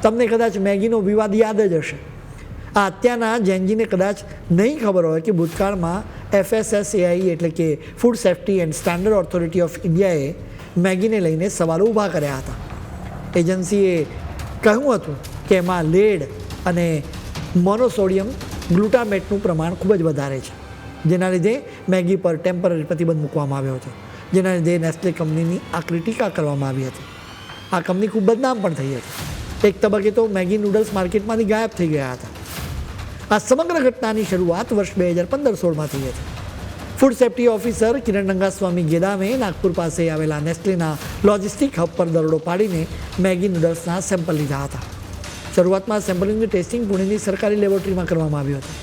તમને કદાચ મેગીનો વિવાદ યાદ જ હશે. આ અત્યારના જેનજીને કદાચ નહીં ખબર હોય કે ભૂતકાળમાં FSSAI એટલે કે food safety and standard authority of ઇન્ડિયાએ મેગીને લઈને સવાલો ઊભા કર્યા હતા. એજન્સીએ કહ્યું હતું કે એમાં લેડ અને મોનોસોડિયમ ગ્લુટામેટનું પ્રમાણ ખૂબ જ વધારે છે, જેના લીધે મેગી પર ટેમ્પરરી પ્રતિબંધ મૂકવામાં આવ્યો હતો, જેના લીધે નેસ્લે કંપનીની આકરી ટીકા કરવામાં આવી હતી. આ કંપની ખૂબ બદનામ પણ થઈ હતી. એક તબક્કે તો મેગી નૂડલ્સ માર્કેટમાંથી ગાયબ થઈ ગયા હતા. આ સમગ્ર ઘટનાની શરૂઆત વર્ષ 2015-16માં થઈ હતી. ફૂડ સેફ્ટી ઓફિસર કિરણ રંગાસ્વામી ગેદામે નાગપુર પાસે આવેલા નેસ્લેના લોજિસ્ટિક હબ પર દરોડો પાડીને મેગી નૂડલ્સના સેમ્પલ લીધા હતા. શરૂઆતમાં સેમ્પલિંગનું ટેસ્ટિંગ પુણેની સરકારી લેબોરેટરીમાં કરવામાં આવ્યું હતું,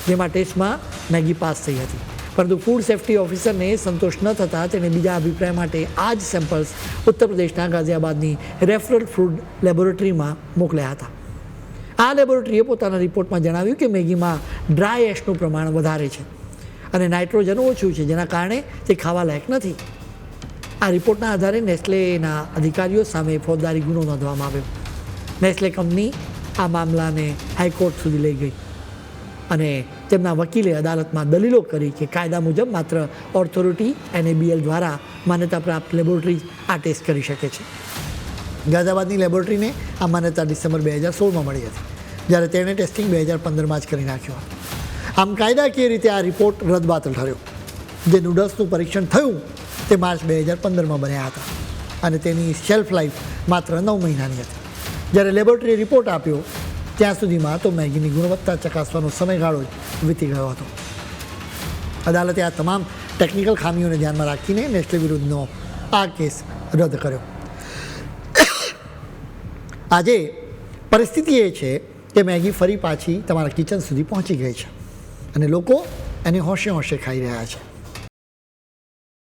જેમાં ટેસ્ટમાં મેગી પાસ થઈ હતી. પરંતુ ફૂડ સેફ્ટી ઓફિસરને સંતોષ ન થતાં તેણે બીજા અભિપ્રાય માટે આ જ સેમ્પલ્સ ઉત્તર પ્રદેશના ગાઝિયાબાદની રેફરલ ફૂડ લેબોરેટરીમાં મોકલ્યા હતા. આ લેબોરેટરીએ પોતાના રિપોર્ટમાં જણાવ્યું કે મેગીમાં ડ્રાય એશનું પ્રમાણ વધારે છે અને નાઇટ્રોજન ઓછું છે, જેના કારણે તે ખાવા લાયક નથી. આ રિપોર્ટના આધારે નેસ્લેના અધિકારીઓ સામે ફોજદારી ગુનો નોંધવામાં આવ્યો. નેસ્લે કંપની આ મામલાને હાઈકોર્ટ સુધી લઈ ગઈ અને તેમના વકીલે અદાલતમાં દલીલો કરી કે કાયદા મુજબ માત્ર ઓથોરિટી NABL દ્વારા માન્યતા પ્રાપ્ત લેબોરેટરી આ ટેસ્ટ કરી શકે છે. ગાઝિયાબાદની લેબોરેટરીને આ માન્યતા ડિસેમ્બર 2016માં મળી હતી, જ્યારે તેણે ટેસ્ટિંગ 2015માં જ કરી નાખ્યું હતું. આમ કાયદાકીય રીતે આ રિપોર્ટ રદબાતલ ઠર્યો. જે નૂડલ્સનું પરીક્ષણ થયું તે માર્ચ 2015માં બન્યા હતા અને તેની શેલ્ફ લાઈફ માત્ર 9 મહિનાની હતી. જ્યારે લેબોરેટરીએ રિપોર્ટ આપ્યો ત્યાં સુધીમાં તો મેગીની ગુણવત્તા ચકાસવાનો સમયગાળો જ વીતી ગયો હતો. અદાલતે આ તમામ ટેકનિકલ ખામીઓને ધ્યાનમાં રાખીને નેસ્લે વિરુદ્ધનો આ કેસ રદ કર્યો. આજે પરિસ્થિતિ એ છે કે મેગી ફરી પાછી તમારા કિચન સુધી પહોંચી ગઈ છે અને લોકો એને હોંશે હોંશે ખાઈ રહ્યા છે.